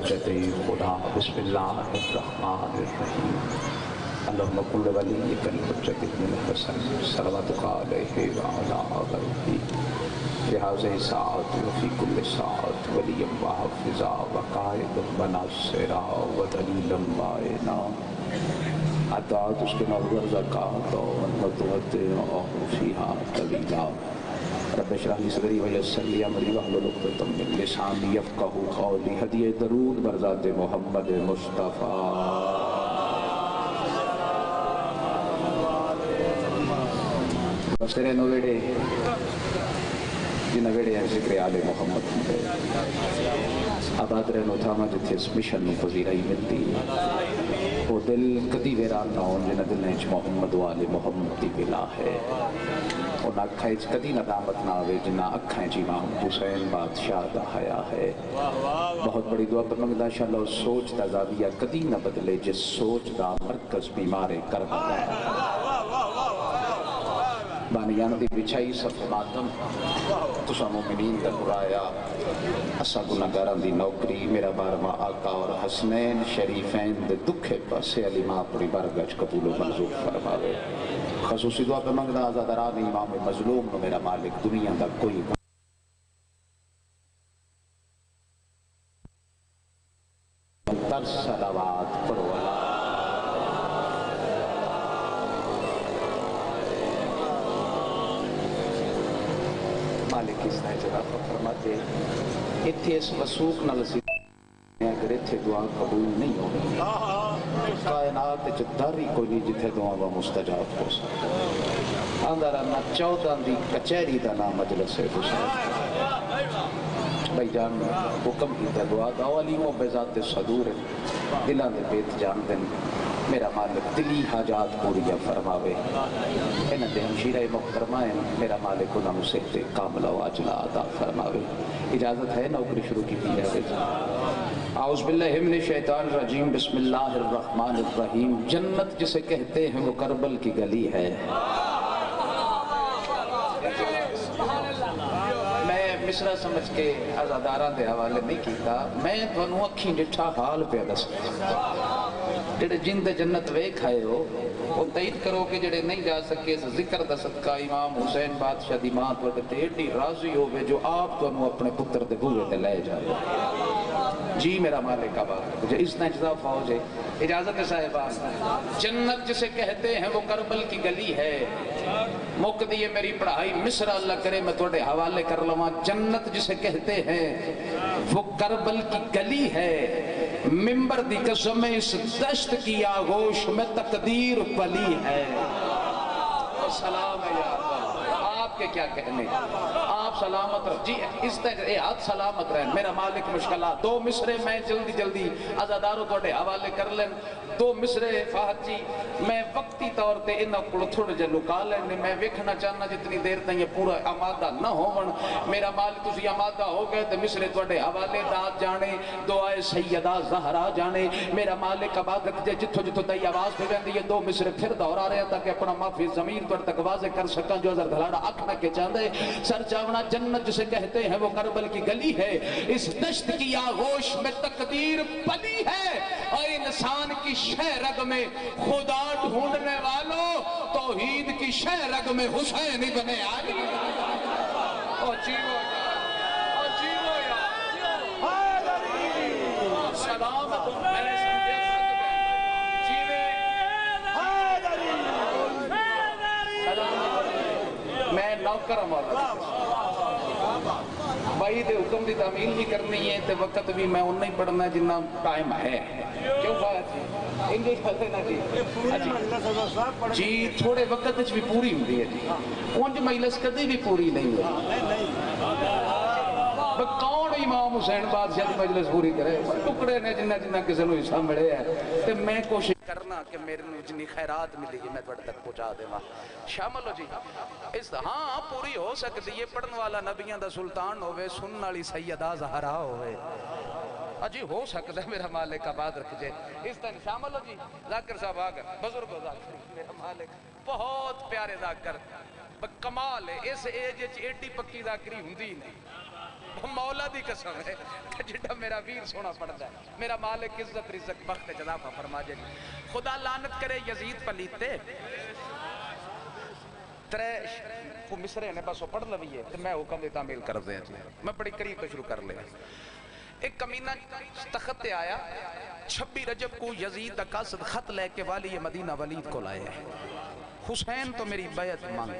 حجت خدا بسم اللہ الرحمن الرحیم اللہم کل ولیک الحجت ابن الحسن صلواتک علیہ وعلا آلہ لہذا ساعت وفی کل ساعت ولی وحافظا وقائد وناصرا ودلیلا بائنا عطاعت اس کے نظر زکاة ونمتوتع فیہا طویلا رب اشرح لی صدری ویسر لی امری واحلل عقدۃ من لسانی یفقہوا قولی ہدیہ درود بر ذات محمد مصطفیٰ بسرے نویڑے جنہ ویڑے ہیں ذکر آل محمد ہوں آباد رہنو تھاما جتھے اس مشن نو پذیرائی ملتی وہ دل کدی ویران نہ ہون جنہ دل نیچ محمد و آل محمد دی بلا ہے اور اکھائیں کدی ندامت نہ آوے جنہ اکھائیں امام حسین بادشاہ دا حیا ہے بہت بڑی دعا پر منگدہ انشاءاللہ سوچ دا زاویہ کدی نہ بدلے جس سوچ دا مرکز بیمارے کرنا ہے بانیان دی بچھائی صف ماتم تسا مومنین دا برایا اسا گناہگاران دی نوکری میرا بارما آقا اور حسنین شریفین دے دکھے پاسے علی ماں پڑی برگج قبول و منظور فرماوے خصوصی دعا پہ منگدہ آزادران امام مظلوم نو میرا مالک دنیا دا کوئی تر صلوات پڑھو مالک اس نے جگہ فرماتے اتھے اس وسوق نہ لسی اگر اتھے دعا قبول نہیں ہوگی کائنات جداری کوئی نہیں جتھے دعا و مستجاب ہو سکتا اندرہ نہ چودان دی کچھری دا نام مجلس ہے بھائی جان حکم کی دعا دعوالیم و بذات صدور دلان دے بیت جان دن میرا مالک دلی حاجات پوریا فرماوے انہ دے ہمشیرہ محترمائن میرا مالک انہ مسیحت کاملہ و عجلہ عطا فرماوے اجازت ہے نوکری شروع کی دی ہے اعوذ باللہ من الشیطان الرجیم بسم اللہ الرحمن الرحیم جنت جسے کہتے ہیں وہ کربل کی گلی ہے میں مصرہ سمجھ کے آزاداران دے حوالے نہیں کیتا میں دونوں اکھیں جٹھا حال پہ دس جڑے جن دے جنت وے کھائے ہو وہ تائید کرو کہ جڑے نہیں جا سکے ذکر دا صدقہ امام حسین بادشاہ دی ماں تو ایڈی راضی ہوئے جو آپ تو انہوں اپنے پتر دے بوئے تے لے جائے جی میرا مالک آباد مجھے اس نے اجزا فوج ہے اجازت صاحبان جنت جسے کہتے ہیں وہ کربل کی گلی ہے موقع دیئے میری پڑھائی مصر اللہ کرے میں توڑے حوالے کر لوں جنت جسے کہتے ہیں وہ کربل کی گلی ہے ممبر دی قسم اس دشت کی آغوش میں تقدیر پلی ہے سلام ہے یا آپ کے کیا کہنے آپ سلامت رہ جی اس طرح اے ہاتھ سلامت رہن میرا مالک مشکلات دو مصرے میں جلدی عزاداروں توڑے حوالے کر لیں دو مصرے فہد جی میں وقتی طور تے انہا کڑ تھوڑے جے لکا لیں میں ویکھنا چاہنا جتنی دیر تک یہ پورا آمادہ نہ ہون میرا مالک تسی آمادہ ہو گئے تے مصرے توڑے حوالے داد جانے دعائے سیدہ زہرا جانے میرا مالک آباد رکھ جے جتھو تائی آواز پہ گئے یہ دو مصرے پھر دورا رہے ہیں تاکہ اپنا معافی زمین توڑ تک واضح کر سکاں جو ازر دھلاڑا اکھنا کے چاندے سر چاونا جنت جسے کہتے ہیں وہ کربل کی گلی ہے اس دشت کی آغوش میں تقدیر پلی ہے اور انسان کی شہ رگ میں خدا ڈھونڈنے والوں توحید کی شہ رگ میں حسین ابن علی او جیو یا سلامت میں سمجھے جیوے میں نوکر مولا بھائی دے حکم دی تعمیل بھی کرنی ہے تے وقت بھی میں انہی پڑھنا جنہ ٹائم ہے کیوں بات ہے انگلیش پڑھتے نا جی جی تھوڑے وقت بھی پوری ہوتی ہے جی اونج مجلس کدی بھی پوری نہیں ہے کون امام حسین بادشاہ دی مجلس پوری کرے ٹکڑے نے جنہ کسی نو حصہ ملے ہے تے میں کوشش کرنا کہ میرے نو جنی خیرات ملی ہے میں تھوڑے تک پہنچا دے ماں شامل ہو جی اس ہاں پوری ہو سکتی یہ پڑھن والا نبیان دا سلطان ہوئے سنن والی سیدہ زہرا ہوئے جی ہو سکتا ہے میرا مالک آباد رکھ جائے اس طرح شامل ہو جی ذاکر صاحب آگر بزرگ ہو ذاکر میرا مالک بہت پیارے ذاکر کمال ہے اس ایج ایڈی پکی ذاکری ہندی نہیں مولا دی قسم ہے کہ جڑا میرا ویر سونا پڑھتا ہے میرا مالک عزت رزق بخت جزافہ فرما جائے خدا لعنت کرے یزید پلیتے ترے کو مصرے نے بس وہ پڑھ لویے تو میں حکم دیتا تعمیل کر دیں میں بڑی قریب تو شروع کر لیں ایک کمینہ تخت آیا 26 رجب کو یزید کا قاصد خط لے کے والی مدینہ ولید کو لائے حسین تو میری بیعت مانگ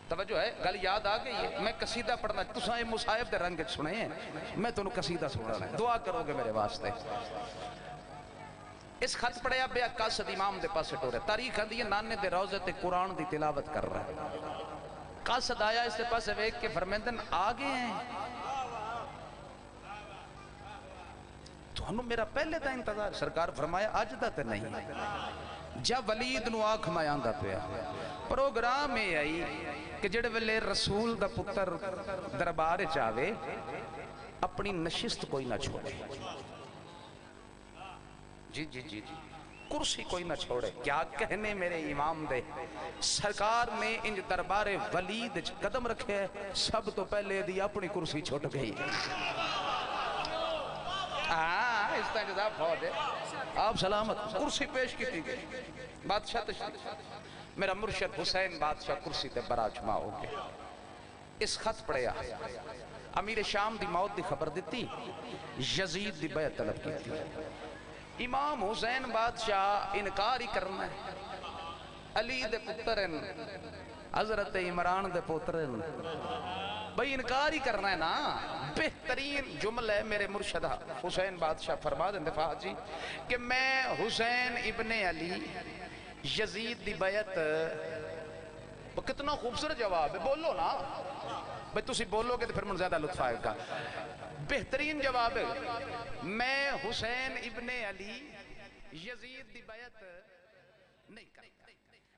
توجہ ہے گل یاد آ گئی ہے میں قصیدہ پڑھنا تساں مصائب دے رنگ سنے ہیں میں تنوں قصیدہ سنانا ہے دعا کرو گے میرے واسطے اس خط پڑھیا بے قاصد امام دے پاسے ٹورے تاریخ آندی ہے نانے دے روزے تے قرآن دی تلاوت کر رہا ہے قاصد آیا اس دے پاسے ویک کے فرمیندن آگے ہیں تو انہوں میرا پہلے تا انتظار سرکار فرمایا آج دا تے نہیں جب ولید نو آنکھ میں آندہ پیا پروگرام میں آئی کہ جڑے ویلے رسول دا پتر دربار چاہوے اپنی نشست کوئی نہ چھوڑے جی جی جی جی کرسی کوئی نہ چھوڑے کیا کہنے میرے امام دے سرکار نے انج دربار ولید قدم رکھے سب تو پہلے دی اپنی کرسی چھوٹ گئی اس طرح جزا فوج ہے آپ سلامت کرسی پیش کی تھی گئی بادشاہ تشریف میرا مرشد حسین بادشاہ کرسی تے براجما ہو گئے اس خط پڑھیا امیر شام دی موت دی خبر دیتی یزید دی بیعت طلب کی تھی امام حسین بادشاہ انکار ہی کرنا ہے علی دے پترن حضرت عمران دے پترن بھئی انکار ہی کرنا ہے نا بہترین جملہ ہے میرے مرشد حسین بادشاہ فرما دیں دفاع جی کہ میں حسین ابن علی یزید دی بیعت کتنا خوبصورت جواب ہے بولو نا بھئی تسی بولو گے تو پھر من زیادہ لطف آئے گا بہترین جواب ہے میں حسین ابن علی یزید دی بیعت نہیں کرتا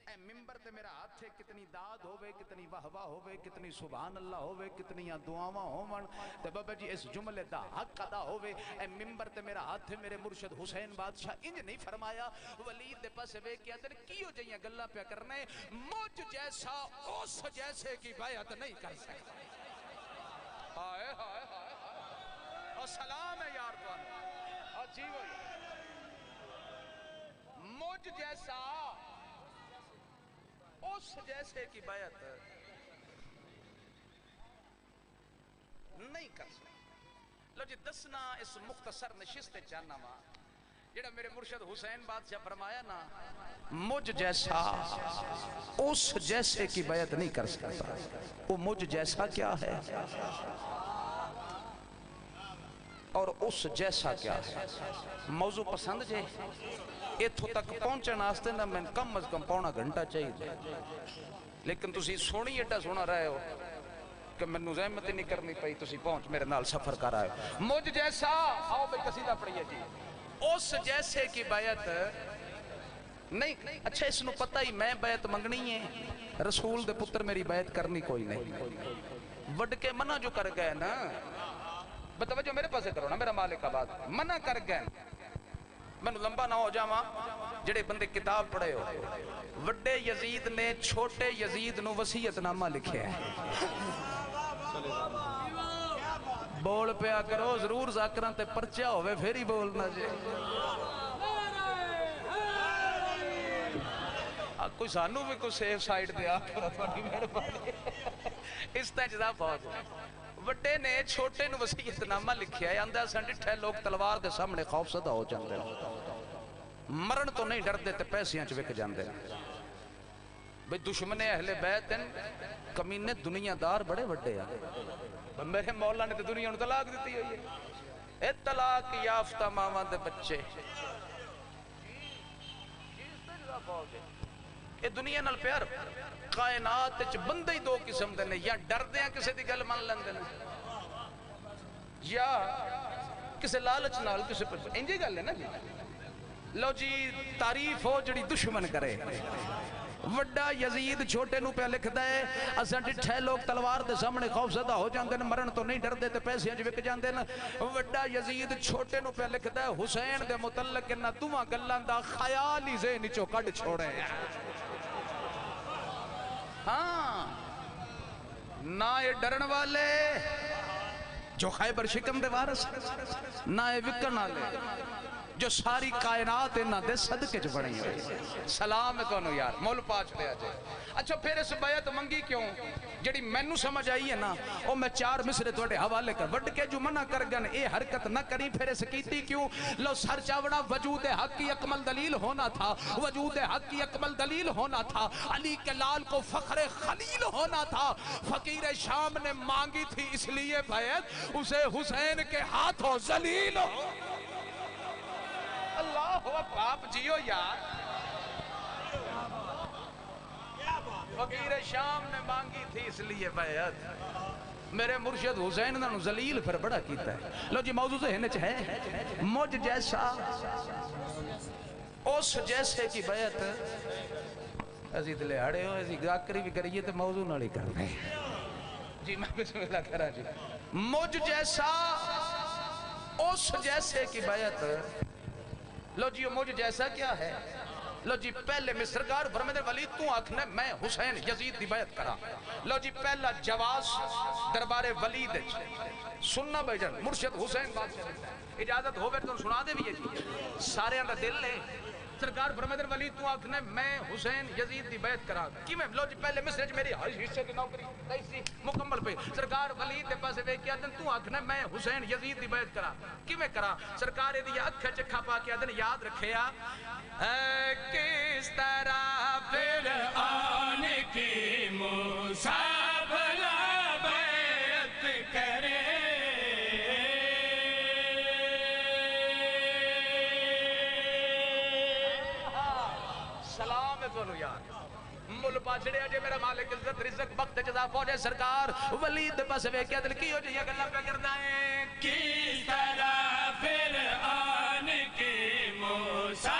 اے ممبر تے میرا ہاتھ ہے کتنی داد ہوئے کتنی وحوہ ہوئے کتنی سبحان اللہ ہوئے کتنی دعاواں ہوئے تے بابا جی اس جملے دا حق ادا ہوئے اے ممبر تے میرا ہاتھ ہے میرے مرشد حسین بادشاہ انج نہیں فرمایا ولید دے پاس وے کیا در کیوں جائیں گلہ پہ کرنے مجھ جیسا اس جیسے کی بیعت نہیں کر سکتا آئے آئے آئے اور سلام ہے یار تو اور جی وہی مجھ جیسا اس جیسے کی بیعت نہیں کر سکتا لو جی دسنا اس مختصر نشست جاننا ماں جڑا میرے مرشد حسین بادشاہ فرمایا نا مجھ جیسا اس جیسے کی بیعت نہیں کر سکتا وہ مجھ جیسا کیا ہے اور اس جیسا کیا ہے موضوع پسند جے ایتھو تک پہنچن آستے نا میں کم از کم پونا گھنٹہ چاہیے دے لیکن تسی سونی ایٹا سونا رہے ہو کہ میں نو زحمت نہیں کرنی پئی تسی پہنچ میرے نال سفر کر آئے مجھ جیسا آؤ بھئی قصیدہ پڑھئے جی اس جیسے کی بیعت نہیں اچھا اس نو پتہ ہی میں بیعت منگنی ہے رسول دے پتر میری بیعت کرنی کوئی نہیں وڈ کے منع جو کر گئے نا بتوجہ میرے پاسے کرو نا میرا مالک آباد منع کر گئے میں نے لمبا نہ ہو جاواں جڑے بندے کتاب پڑھے ہو وڈے یزید نے چھوٹے یزید نو وصیت نامہ لکھے ہے بول پیا کرو ضرور ذاکران تے پرچہ ہوئے پھر ہی بولنا جے کوئی سانو بھی کوئی سیف سائٹ دیا اس طرح جدا فوج وڈے نے چھوٹے نو وصیت نامہ لکھیا ہے اندھا سنڈٹھے لوگ تلوار دے سامنے خوف صدا ہو جاندے مرن تو نہیں ڈر دیتے پیسیاں چوک جاندے بھئی دشمن اہل بیت کمینے دنیا دار بڑے وڈے ہیں میرے مولا نے دنیا انہوں طلاق دیتی ہوئی ہے اے طلاق یافتہ ماما دے بچے اے دنیا نال پیار کائنات چ بندے ہی دو قسم دے نے یا ڈر دیاں کسے دی گل مان لیندے نے یا کسے لالچ نال کسے پر انجی گل ہے نا جی لو جی تعریف ہو جڑی دشمن کرے وڈا یزید چھوٹے نو پہ لکھ دے اساں ڈٹھے لوگ تلوار دے سامنے خوف زدہ ہو جاندے نے مرن تو نہیں ڈر دے تے پیسے انج وک جاندے نے وڈا یزید چھوٹے نو پہ لکھ دے حسین دے متعلق انہاں دوواں گلاں دا خیال ہی ذہن چوں کڈ چھوڑے ہاں نہ یہ ڈرن والے جو خیبر شکم دے وارث، نہ یہ وکن والے جو ساری کائنات انہاں دے صدقے چ بنی ہوئی۔ سلام ہے تانوں یار، مول پاچ لیا جائے۔ اچھا پھر اس بیعت منگی کیوں؟ جڑی مینوں سمجھ آئی ہے نا او میں 4 مصرے تواڈے حوالے کر وڈ کے جو منع کر گن اے حرکت نہ کری، پھر اس کیتی کیوں؟ لو سر چاوڑا وجود حق کی اکمل دلیل ہونا تھا، وجود حق کی اکمل دلیل ہونا تھا، علی کے لال کو فخر خلیل ہونا تھا۔ فقیر شام نے مانگی تھی اس لیے بیعت اسے حسین کے ہاتھوں ذلیل ہو۔ اللہ ہو باپ جیو یار، فقیر شام نے مانگی تھی اس لیے بیعت میرے مرشد حسین نے ذلیل پھر بڑا کیتا ہے۔ لو جی موضوع ذہن چ ہے، مجھ جیسا اس جیسے کی بیعت ازی دلے ہڑے ہو، ازی گاکری بھی کریے تو موضوع نہ لے کرنے جی میں بسم اللہ کرا جی مجھ جیسا اس جیسے کی بیعت۔ لو جی مجھ جیسا کیا ہے؟ لو جی پہلے میں سرکار فرماتے ولید تو آکھنے میں حسین یزید دی بیعت کرا۔ لو جی پہلا جواز دربار ولید سننا بھائی جان، مرشد حسین بادشاہ اجازت ہو بیٹھ تو سنا دے بھی یہ جی سارے اندر دل لے۔ سرکار فرماتے ولید تو آکھنے میں حسین یزید دی بیعت کرا کی میں لو جی پہلے مصرے چ میری ہر حصے کی نوکری تیسی مکمل پہ سرکار ولید دے پاسے وے کیا دن تو آکھنے میں حسین یزید دی بیعت کرا کی میں کرا؟ سرکار دی اکھ چکھا پا کے دن یاد رکھیا کس طرح فرعون کی موسیٰ بھلا بیعت کرے سلام ہے تو یار مل پاچڑے آجے میرا مالک عزت رزق وقت جزا فوجے سرکار ولید بس وے کیا دل کی ہو جائے گلہ پہ کردائیں کس طرح فرعون کی موسیٰ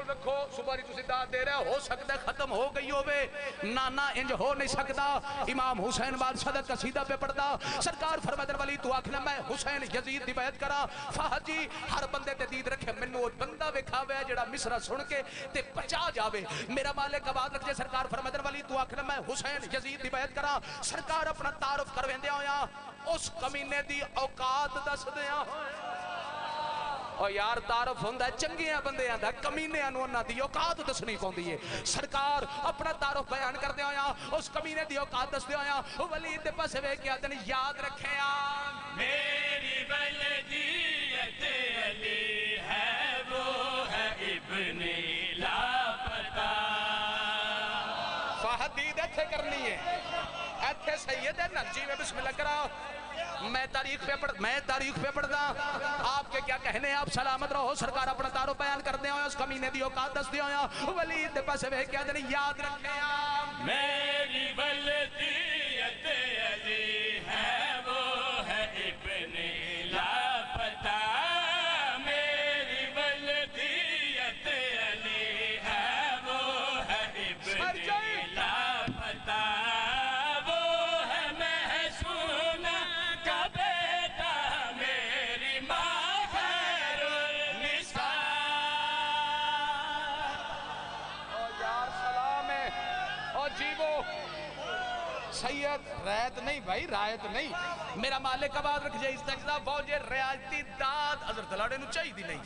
رکھو صبحی تسی داد دے رہے ہو سکتا ہے ختم ہو گئی ہوئے نانا انج ہو نہیں سکتا۔ امام حسین بادشاہ دا قصیدہ پہ پڑھتا سرکار فرماتے ولی تو آکھنا میں حسین یزید دی بیعت کرا۔ فہد جی ہر بندے تے دید رکھے منو بندہ وکھاوے جڑا مصرع سن کے تے پچا جاوے میرا مالک آباد رکھ جے۔ سرکار فرماتے ولی تو آکھنا میں حسین یزید دی بیعت کرا۔ سرکار اپنا تعارف کروین دیا ہویا اس کمینے دی اوقات دس دیا ہویا اور یار تعارف ہوندہ ہے چنگیاں بندے آندہ کمینے انہوں دی اوقات دسنی پوندی ہے۔ سرکار اپنا تعارف بیان کر دیا ہویا اس کمینے دی اوقات دس دیا ہویا ولید دے پاس وے کیا دن یاد رکھے میری بلدیت علی ہے وہ ہے ابن لاپتہ فہدید ایتھے کرنی ہے ایتھے سید ہے نرجی میں بسم اللہ کرا میں تاریخ پہ پڑھ دا آپ کے کیا کہنے ہیں آپ سلامت رہو سرکار اپنا تعارف بیان کر دیا ہویا اس کمینے دی اوقات دس دیا ہویا ولید دے پاس وے کیا دن یاد رکھے میری بلدیت علی ہے وہ ہے ابن لاپتہ میری بلدیت علی ہے وہ ہے ابن لاپتہ سید رایت نہیں بھائی رایت نہیں میرا مالک آباد رکھ جائے استجزا فوجے ریاضتی داد حضرت لاڑے نو چاہی دی نہیں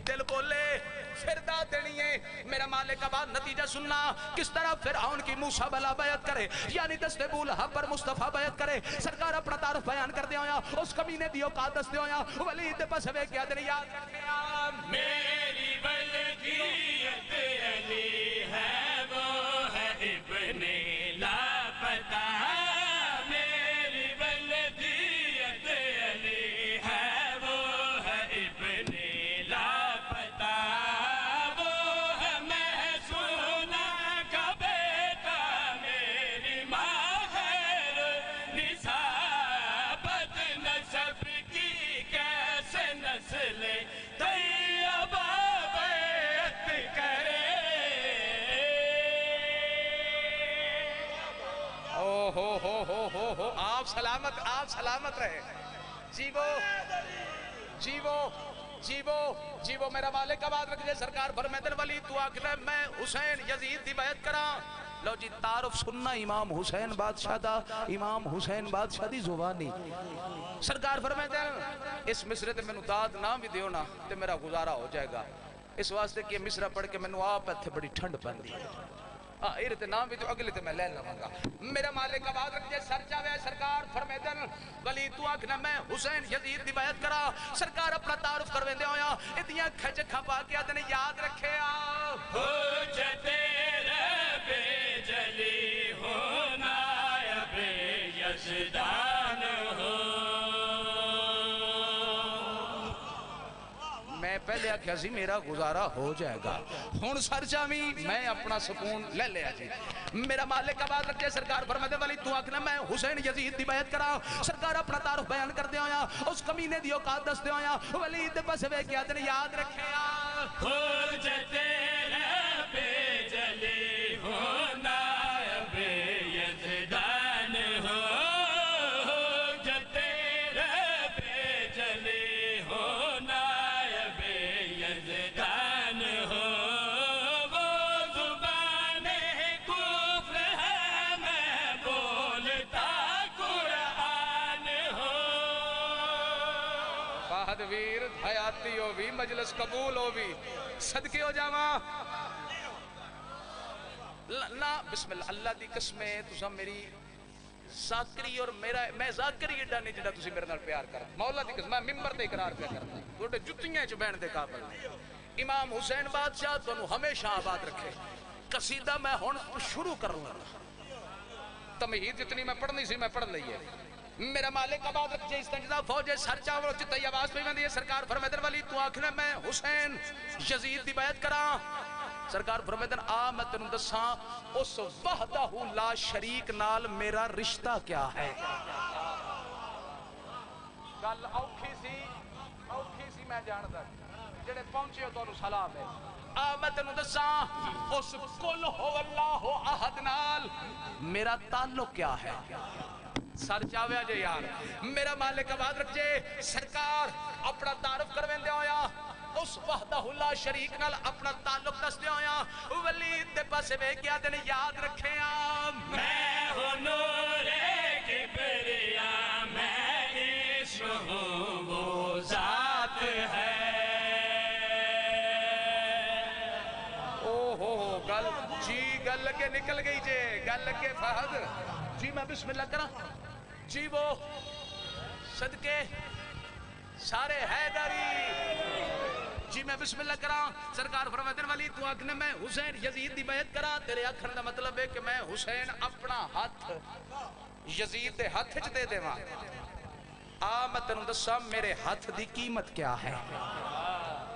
دل بولے پھر داد دینی ہے میرا مالک آباد نتیجہ سننا کس طرح فرعون کی موسیٰ بلا بیعت کرے یعنی دست بولہا پر مصطفیٰ بیعت کرے سرکار اپنا تعارف بیان کر دیا ہویا اس کمینے دی اوقات دس دیا ہویا ولید پس ہوئے کیا دن یاد رکھیا میری بلدیت علی ہے وہ ہے ابن لاپتہ میری بلدیت علی ہے وہ ہے ابن لاپتہ وہ ہے ہو آپ سلامت رہے. جیو جیو جیو جیو میرا مالک آباد رکھے. سرکار فرمائے ولی تو آکھنا میں حسین یزید دی بیعت کراں. لو جی تعارف سننا امام حسین بادشاہ دا. امام حسین بادشاہ دی زبانی سرکار فرمائے اس مصرے تے میں داد نہ بھی دیو نا تے میرا گزارا ہو جائے گا. اس واسطے کہ مصرہ پڑھ کے میں آپ ایتھے بڑی ٹھنڈ پندی ایرے تے نام بھی تو اگلے تے میں لے لوں گا. میرا مالک آباد رکھے. سر جاوے سرکار فرمیدن ولی تو آکھنا میں حسین یزید دی بیعت کرا. سرکار اپنا تعارف کرویں دے ہویا اتیاں کھج کھپا کے آدھنے یاد رکھے حجت رب جلی ہونا اب یزدان ہو. میں پہلے آکھیا سی میرا گزارا ہو جائے گا. ہون سر جاوی میں اپنا سکون لے لیا جی. میرا مالک آباد رکھے. سرکار فرماتے ولی تو آکھنا میں حسین یزید دی بیعت کرا. سرکار اپنا تعارف بیان کر دے ہویا اس کمینے دی اوقات دس دے ہویا ولی دے پس وے کیا دن یاد رکھے حجت رب جلی ہونا اب یزدان ہو. حجت رب جلی ہونا اب یزدان ہو. وہ زبان کفر ہے میں بولتا قرآن ہو. فہد ویر حیاتی ہو بھی مجلس قبول ہو بھی صدقے ہو جاواں نا. بسم اللہ اللہ دی قسمیں تسا میری ذاکری اور میں ذاکری ایڈا نہیں جڑا تسی میرے نال پیار کر. مولا دی قسم میں ممبر تے اقرار پہ کرتا توڑے جتیاں چ بہن دے قابل. امام حسین بادشاہ تانوں ہمیشہ آباد رکھے. قصیدہ میں ہن شروع کروں گا. تمہید جتنی میں پڑھنی سی میں پڑھ لئی ہے. میرا مالک آباد رکھے. استنجدہ فوج سر چاور چتائی آواز پہ بندی ہے. سرکار فرمیدن ولی تو آکھنا میں حسین یزید دی بیعت کراں. سرکار فرمیدن میں تنوں دساں اس وحدہ لا شریک نال میرا رشتہ کیا ہے. گل اوکھی سی میں جاندا جڑے پہنچے ہو تانوں سلام ہے. میں تنوں دساں اس کل ہو اللہ احد نال میرا تعلق کیا ہے. سر چاویا جے یار. میرا مالک آباد رکھے. سرکار اپنا تعارف کرویں دے ہویا اس وحدہ لا شریک نال اپنا تعلق دس دے ہویا ولید دے پاسے وے کیا دن یاد رکھے میں ہوں نور کبریا میں عشق ہوں وہ ذات ہے. گل جی گل لگے نکل گئی جے گل لگے فہد جی. میں بسم اللہ کرا جی. وہ صدقے سارے حیدری جی. میں بسم اللہ کرا. سرکار فرماتے ولی تو آکھنے میں حسین یزید دی بیعت کرا. تیرے آکھن دا مطلب ہے کہ میں حسین اپنا ہاتھ یزید دے ہاتھ چ دے دیواں. میں تنوں دساں میرے ہاتھ دی قیمت کیا ہے.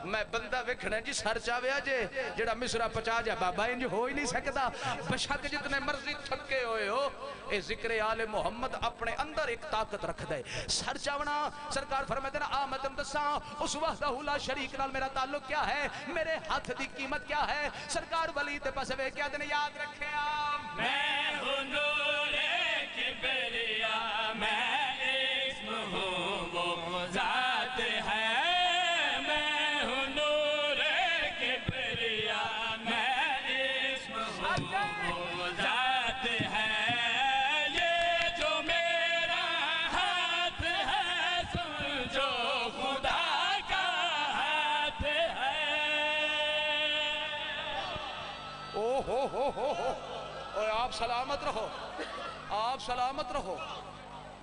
میں بندہ وکھنا جی سر چاویا جے جڑا مصرہ پچا جا بابا انج ہو ہی نہیں سکتا. بشک جتنے مرضی تھکے ہوئے ہو اے ذکر آل محمد اپنے اندر ایک طاقت رکھ دے. سر چاونا. سرکار فرماتے ہیں میں تم دساں اس وحدہ لا شریک نال میرا تعلق کیا ہے. میرے ہاتھ دی قیمت کیا ہے. سرکار ولی تے پاس وے کیا دن یاد رکھے میں ہوں نور کبریا میں اسم ہوں وہ ذات ہے. آپ سلامت رہو. آپ سلامت رہو.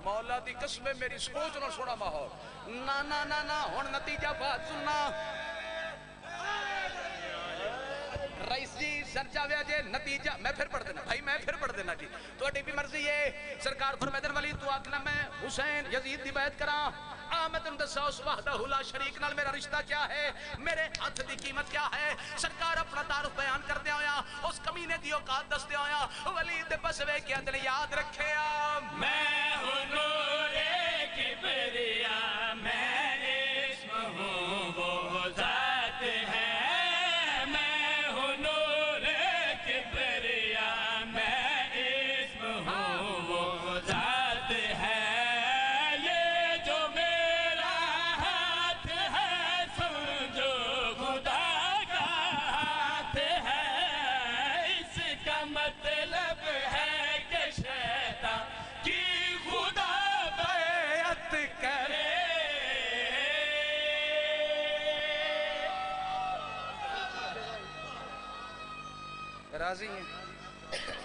مولا دی قسمیں میری سوچ نہ سونا ماحول نا نا نا نا. ہن نتیجہ بات سننا رئیس جی. سر چاویا جے نتیجہ میں پھر پڑھ دینا بھائی میں پھر پڑھ دینا جی تو بھی مرضی ہے. سرکار فرماتے ولی تو آکھنا میں حسین یزید دی بیعت کراں. میں تم دسا اس وحدہ لا شریک نال میرا رشتہ کیا ہے. میرے ہاتھ دی قیمت کیا ہے. سرکار اپنا تعارف بیان کر دیا ہویا اس کمینے دی اوقات دس دیا ہویا ولید دے پس وے کیا دل یاد رکھے میں ہوں نور کبریا میں اسم ہوں وہ ذات ہے. وہ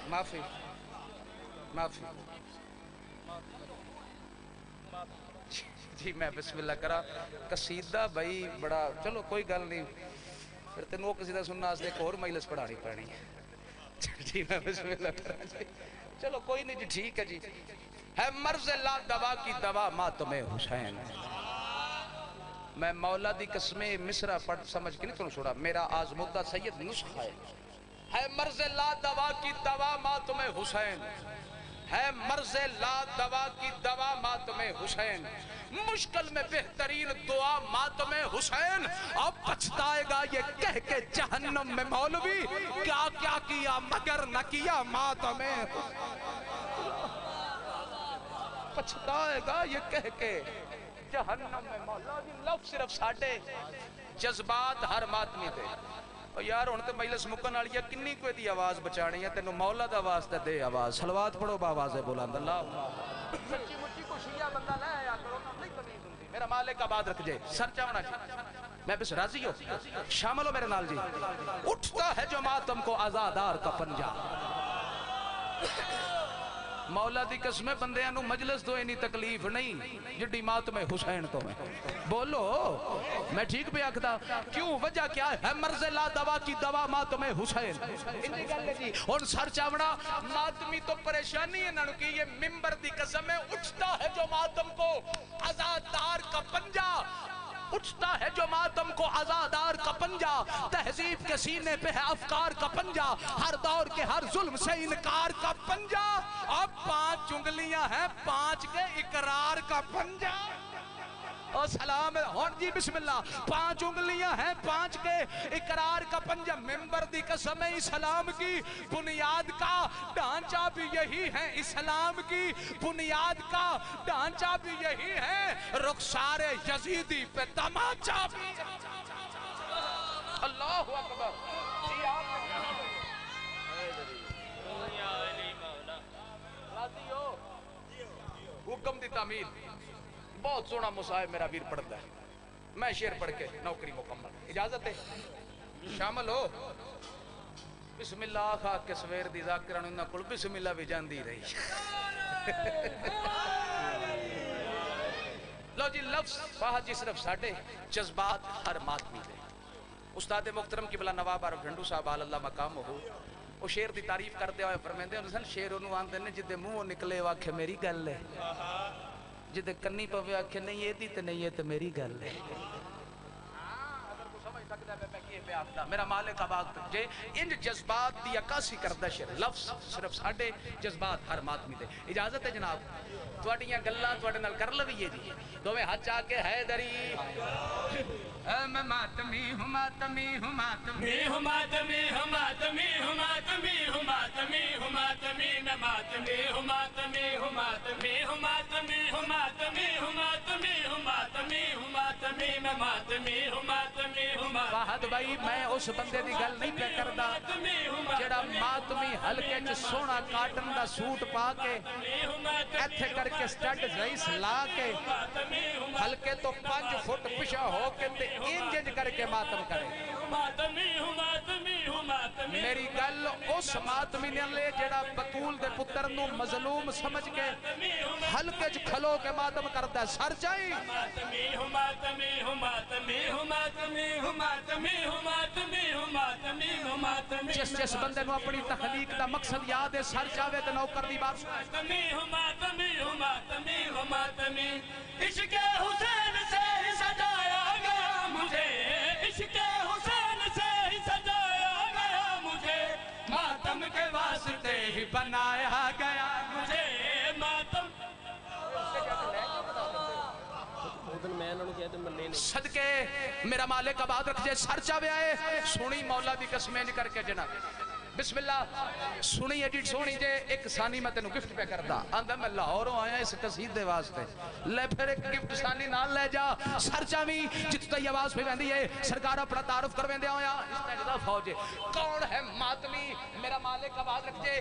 معافی معافی جی میں بسم اللہ کرا قصیدہ بھائی بڑا چلو کوئی گل نہیں پھر تینوں وہ قصیدہ سننا واسطے ایک اور مجلس پڑھانی پڑنی ہے جی میں بسم اللہ کرا جی چلو کوئی نہیں جی ٹھیک ہے جی ہے مرض لا دوا کی دوا ماتم حسین میں مولا دی قسمیں مصرع پڑھ سمجھ کے نہیں تنوں چھوڑا میرا آزمودہ سید نسخہ ہے مرض لا دوا کی دوا ماتم حسین ہے مرض لا دوا کی دوا ماتم حسین مشکل میں بہترین دعا ماتم حسین اب پچھتائے گا یہ کہہ کے جہنم میں مولوی کیا کیا کیا مگر نہ کیا ماتم پچھتائے گا یہ کہہ کے جہنم میں مولوی لفظ صرف ساڑھے جذبات ہر ماتمی دے اور یار ہن تے مجلس مکن والی ہے کنی کوئی دی آواز بچانی ہے تینوں مولا دا واسطہ دے آواز صلوات پڑھو با آواز بلند اللہ سچی مچی کو شیعہ بندہ لے آیا کرو نہیں تمیز ہوندی میرا مالک آباد رکھ جے سر چاونا جی میں بس راضی ہو شامل ہو میرے نال جی اٹھتا ہے جو ماتم کو آزادار کا پنجا مولا دی قسمیں بندیاں نو مجلس تو اینی تکلیف نہیں جڑی ماتم حسین تو میں بولو میں ٹھیک بھی آکھدا کیوں وجہ کیا ہے مرض لا دوا کی دوا ماتم حسین انہی گل ہے جی اور سر چاوڑا ماتمی تو پریشانی ہے نانو کی یہ ممبر دی قسم ہے اٹھتا ہے جو ماتم کو آزادار کا پنجا اٹھتا ہے جو ماتم کو آزادار کا پنجا تہذیب کے سینے پہ ہے افکار کا پنجا ہر دور کے ہر ظلم سے انکار کا پنجا اب 5 انگلیاں ہیں 5 کے اقرار کا پنجا اور سلام ہون جی بسم اللہ 5 انگلیاں ہیں 5 کے اقرار کا پنجا ممبر دی قسم اسلام کی بنیاد کا ڈھانچہ بھی یہی ہے اسلام کی بنیاد کا ڈھانچہ بھی یہی ہے رخسار یزیدی پہ تماچا بھی اللہ اکبر جی آپ راضی ہو حکم دی تعمیل بہت سونا مصاحب میرا ویر پڑھتا ہے میں شعر پڑھ کے نوکری مکمل اجازت ہے شامل ہو بسم اللہ خواہ کے سویر دی ذاکران انہاں کل بسم اللہ بھی جاندی رہی لو جی لفظ فاہد جی صرف ساڑھے جذبات ہر ماتمی دے استاد محترم کی بلا نواب عرب ڈھنڈو صاحب اللہ مقام ہو وہ شعر دی تعریف کر دیا ہوئے فرمیندے ہیں شعر انہوں آندے نے جدے منہ نکلے واکھے میری گل ہے جدے کنی پوے آکھے نہیں یہ دی تے نہیں یہ تے میری گل ہے میرا مالک آباد جے انج جذبات دی عکاسی کردہ شعر لفظ صرف ساڑھے جذبات ہر ماتمی دے اجازت ہے جناب تواڈیاں گلاں تواڈے نال کر لویے جی دوویں ہاتھ آ کے حیدری میں ماتمی ہوں ماتمی ہوں ماتمی ہوں ماتمی ہوں ماتمی ہوں ماتمی ہوں ماتمی ہوں ماتمی میں ماتمی ہوں ماتمی ہوں ماتمی ہوں ماتمی ہوں ماتمی ہوں ماتمی ہوں ماتمی ہوں ماتمی میں ماتمی ہوں ماتمی ہوں فہد بھائی میں اس بندے دی گل نہیں پہ کردا جڑا ماتمی ہلکے چ سونا کاٹن دا سوٹ پا کے ایتھے کر کے سٹڈ رئیس لا کے ہلکے تو 5 فٹ پشا ہو کے تے انجنج کر کے ماتم کرے میری گل اس ماتمی نے لے جڑا بطول دے پتر نو مظلوم سمجھ کے ہلکے چ کھلو کے ماتم کرتا ہے سر چاہی جس جس بندے نو اپنی تخلیق دا مقصد یاد ہے سر چاہوے تے نوکر دی بات عشق حسین سے ہی سجایا گیا مجھے عشق حسین سے ہی سجایا گیا مجھے ماتم کے واسطے ہی بنایا گیا مجھے ماتم صدقے میرا مالک آباد رکھ جائے سر چاہوے آئے سونی مولا دی قسمیں کر کے جناب بسم اللہ سنی ایڈیٹ سونی جے ایک ثانی میں تینوں گفٹ پہ کردا آندھا میں لاہوروں آیا اس قصیدے واسطے لے پھر ایک گفٹ ثانی نال لے جا سر چاوی جتتا یہ آواز پہ بندی ہے سرکار اپنا تعارف کر بندے آیا اس نے جدا فوجے کون ہے ماتمی میرا مالک آواز رکھ جے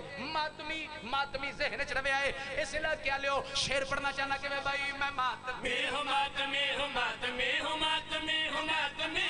ماتمی ذہن چڑھوے آئے اس لئے کیا لیو شیر پڑھنا چاہنا کہ میں بھائی میں ماتمی ہوں ماتمی ہوں ماتمی ہوں ماتمی ہوں ماتمی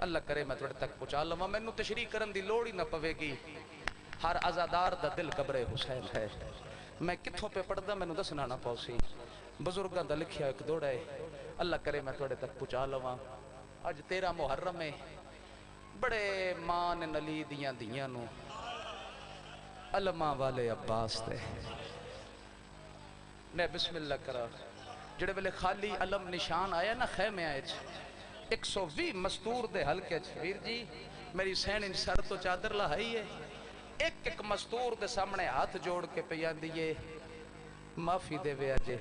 اللہ کرے میں تھوڑے تک پہنچا لواں مینوں تشریح کرن دی لوڑ ہی نہ پوے گی ہر عزادار دا دل قبر حسین ہے میں کتھوں پہ پڑھدا مینوں دسنا نہ پوسی بزرگاں دا لکھیا ایک دوڑا ہے اللہ کرے میں تھوڑے تک پہنچا لواں اج 13 محرم ہے بڑے مان نلی دیاں دیاں نو علماء والے عباس تے نے بسم اللہ کرا جڑے ویلے خالی علم نشان آیا نا خیمے آئے 120 مستور دے حلقے ویر جی میری سین ان سر تو چادر لہائی ہے ایک ایک مستور دے سامنے ہاتھ جوڑ کے پیان دیئے معافی دے وے آجے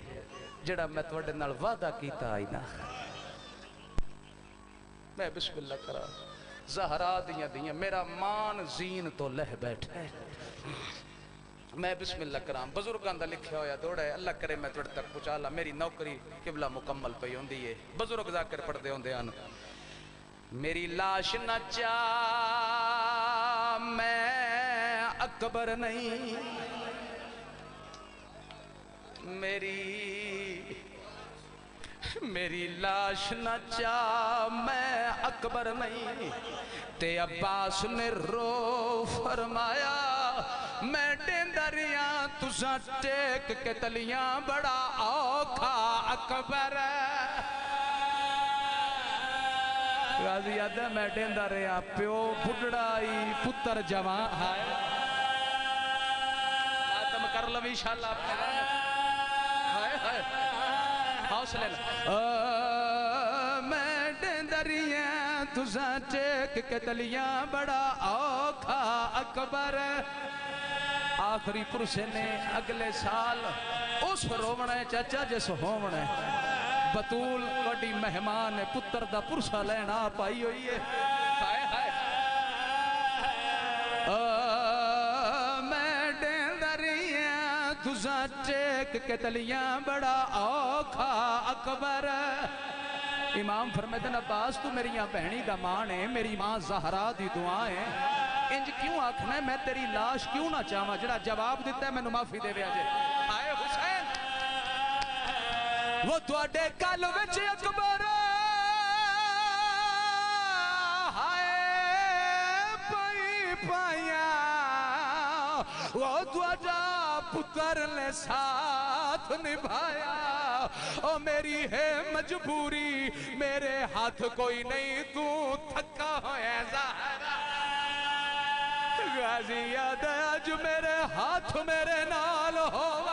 جڑا میں توڑے نال وعدہ کیتا آئی نا میں بسم اللہ کرا زہرا دیاں دیاں میرا مان زین تو لہ بیٹھے میں بسم اللہ کرام بزرگاں دا لکھیا ہویا دوڑا ہے اللہ کرے میں توڑے تک پہنچا لا میری نوکری قبلہ مکمل پہ ہوندی ہے بزرگ ذاکر پڑھ دے ہوندے آن میری لاش نہ چاہ میں اکبر نہیں میری لاش نہ چاہ میں اکبر نہیں تے عباس نے رو فرمایا میں ڈیندریاں تساں ٹیک کے تلیاں بڑا اوکھا اکبر غازی یاد ہے میں ڈیندریاں پیو بھڑڑائی پتر جوان ہائے ماتم کر لو انشاءاللہ ہائے ہائے حوصلے میں ڈیندریاں تساں ٹیک کے تلیاں بڑا اوکھا اکبر آخری پرسے نے اگلے سال اس رومنے چاچا جس ہومنے بطول وڈی مہمان پتر دا پرسا لینا پائی ہوئی ہے ہائے ہائے میں ڈیندریاں تساں ٹیک کے تلیاں بڑا اوکھا اکبر امام فرمیدن عباس تو میری یہاں بہنی دا مان ہے میری ماں زہرا دی دعائیں انج کیوں آکھنا ہے میں تیری لاش کیوں نہ چاہواں جڑا جواب دیتا ہے میں نو معافی دے آجے آئے حسین وہ تواڈے کل وچ اکبر ہائے پائی پائیاں وہ تواڈا پتر نے ساتھ نبھایا او میری ہے مجبوری میرے ہاتھ کوئی نہیں تو تھکا ہویا زہرا غازی یاد ہے آج میرے ہاتھ میرے نال ہو